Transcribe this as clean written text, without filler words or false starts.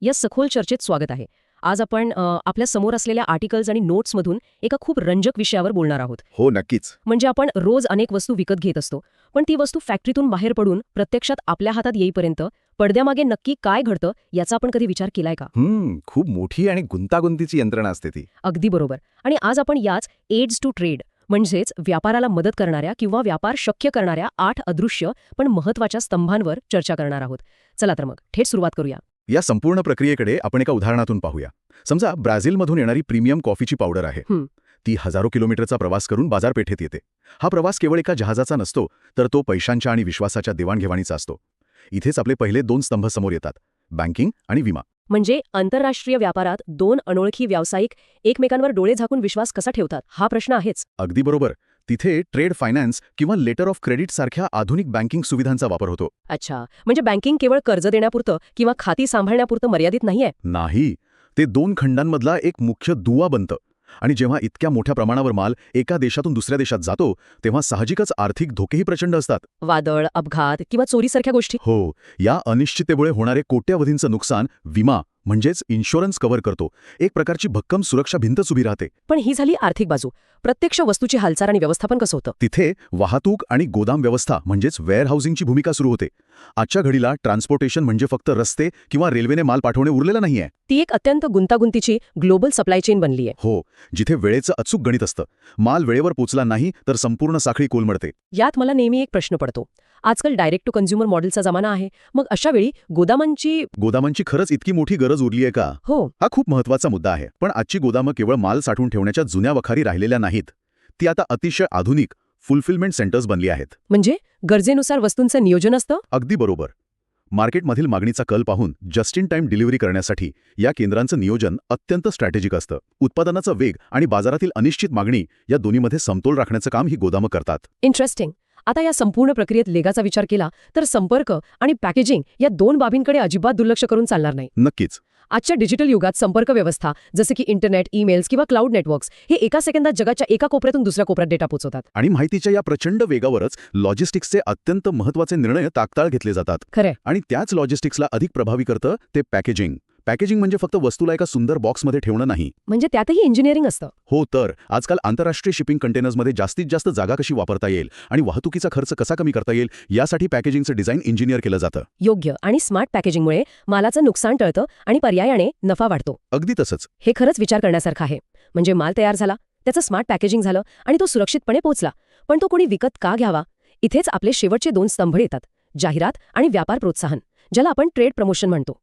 या सखोल चर्चेत स्वागत आहे. आज आपण आपल्या समोर असलेल्या आर्टिकल्स आणि नोट्समधून एका खूप रंजक विषयावर बोलणार आहोत. हो, नक्कीच. म्हणजे आपण रोज अनेक वस्तू विकत घेत असतो, पण ती वस्तू फॅक्टरीतून बाहेर पडून प्रत्यक्षात आपल्या हातात येईपर्यंत पडद्यामागे नक्की काय घडतं याचा आपण कधी विचार केलाय का? खूप मोठी आणि गुंतागुंतीची यंत्रणा असते ती. अगदी बरोबर. आणि आज आपण याच एड्स टू ट्रेड म्हणजेच व्यापाराला मदत करणाऱ्या किंवा व्यापार शक्य करणाऱ्या 8 अदृश्य पण महत्वाच्या स्तंभांवर चर्चा करणार आहोत. चला तर मग थेट सुरुवात करूया. या संपूर्ण प्रक्रियेकडे आपण एका उदाहरणातून पाहूया. समजा ब्राझीलमधून येणारी प्रीमियम कॉफीची पावडर आहे. ती हजारो किलोमीटरचा प्रवास करून बाजारपेठेत येते. हा प्रवास केवळ एका जहाजाचा नसतो, तर तो पैशांच्या आणि विश्वासाच्या देवाणघेवाणीचा असतो. इथेच आपले पहिले 2 स्तंभ समोर येतात, बँकिंग आणि विमा. म्हणजे आंतरराष्ट्रीय व्यापारात 2 अनोळखी व्यावसायिक एकमेकांवर डोळे झाकून विश्वास कसा ठेवतात हा प्रश्न आहेच. अगदी बरोबर. तिथे ट्रेड फायनान्स किंवा लेटर ऑफ क्रेडिट सारख्या आधुनिक बँकिंग सुविधांचा वापर होतो. अच्छा, म्हणजे बँकिंग केवळ कर्ज देण्यापुरतं किंवा खाती सांभाळण्यापुरतं मर्यादित नाहीये. नाही, ते 2 खंडांमधला एक मुख्य दुवा बनतं. आणि जेव्हा इतक्या मोठ्या प्रमाणावर माल एका देशातून दुसऱ्या देशात जातो, तेव्हा साहजिकच आर्थिक धोकेही प्रचंड असतात. वादळ, अपघात किंवा चोरीसारख्या गोष्टी. हो, या अनिश्चिततेमुळे होणारे कोट्यवधींचं नुकसान विमा म्हणजेच इन्शुरन्स कव्हर करतो. एक प्रकारची भक्कम सुरक्षा भिंतच उभी राहते. पण ही झाली आर्थिक बाजू. प्रत्यक्ष वस्तूची हालचाल आणि व्यवस्थापन कसं होतं? तिथे वाहतूक आणि गोदाम व्यवस्था म्हणजेच वेअरहाऊसिंगची भूमिका सुरू होते. आजच्या घडीला ट्रान्सपोर्टेशन म्हणजे फक्त रस्ते किंवा रेल्वेने माल पाठवणे उरलेलं नाहीये. ती एक अत्यंत गुंतागुंतीची ग्लोबल सप्लाय चेन बनली आहे. हो, जिथे वेळेचं अचूक गणित असतं. माल वेळेवर पोचला नाही तर संपूर्ण साखळी कोलमडते. यात मला नेहमी एक प्रश्न पडतो. आजकाल डायरेक्ट टू कन्झ्युमर मॉडेलचा जमाना आहे. मग अशा वेळी गोदामांची खरंच इतकी मोठी गरज उरली आहे का? हो. हा खूप महत्वाचा मुद्दा आहे. पण आजची गोदामं केवळ माल साठवून ठेवण्याच्या जुन्या वखारी राहिलेल्या नाहीत. ती आता अतिशय आधुनिक फुलफिलमेंट सेंटर्स बनली आहेत. म्हणजे गरजेनुसार वस्तूंचं नियोजन असतं? अगदी बरोबर. मार्केटमधील मागणीचा कल पाहून जस्ट इन टाइम डिलिव्हरी करण्यासाठी या केंद्रांचं नियोजन अत्यंत स्ट्रॅटेजिक असतं. उत्पादनाचा वेग आणि बाजारातील अनिश्चित मागणी या दोन्हीमध्ये समतोल राखण्याचं काम ही गोदामं करतात. इंटरेस्टिंग. आता या संपूर्ण प्रक्रियेत लेगाचा विचार केला तर संपर्क आणि पॅकेजिंग या 2 बाबींकडे अजिबात दुर्लक्ष करून चालणार नाही. नक्कीच. आजच्या डिजिटल युगात संपर्क व्यवस्था जसे की इंटरनेट, ईमेल्स किंवा क्लाउड नेटवर्क्स हे एका सेकंदात जगाच्या एका कोपऱ्यातून दुसऱ्या कोपऱ्यात डेटा पोहोचवतात. आणि माहितीच्या या प्रचंड वेगावरच लॉजिस्टिक्सचे अत्यंत महत्त्वाचे निर्णय तात्काळ घेतले जातात. खरे. आणि त्याच लॉजिस्टिक्सला अधिक प्रभावी करतं ते पॅकेजिंग. पॅकेजिंग म्हणजे फक्त वस्तूला एका सुंदर बॉक्समध्ये ठेवणं नाही. म्हणजे त्यातही इंजिनिअरिंग असतं. हो, तर आजकाल आंतरराष्ट्रीय शिपिंग कंटेनर्समध्ये जास्तीत जास्त जागा कशी वापरता येईल आणि वाहतुकीचा खर्च कसा कमी करता येईल यासाठी पॅकेजिंगचं डिझाईन इंजिनियर केलं जातं. योग्य आणि स्मार्ट पॅकेजिंगमुळे मालाचं नुकसान टळतं आणि पर्यायाने नफा वाढतो. अगदी तसंच. हे खरंच विचार करण्यासारखं आहे. म्हणजे माल तयार झाला, त्याचं स्मार्ट पॅकेजिंग झालं आणि तो सुरक्षितपणे पोहोचला. पण तो कोणी विकत का घ्यावा? इथेच आपले शेवटचे 2 स्तंभ येतात, जाहिरात आणि व्यापार प्रोत्साहन, ज्याला आपण ट्रेड प्रमोशन म्हणतो.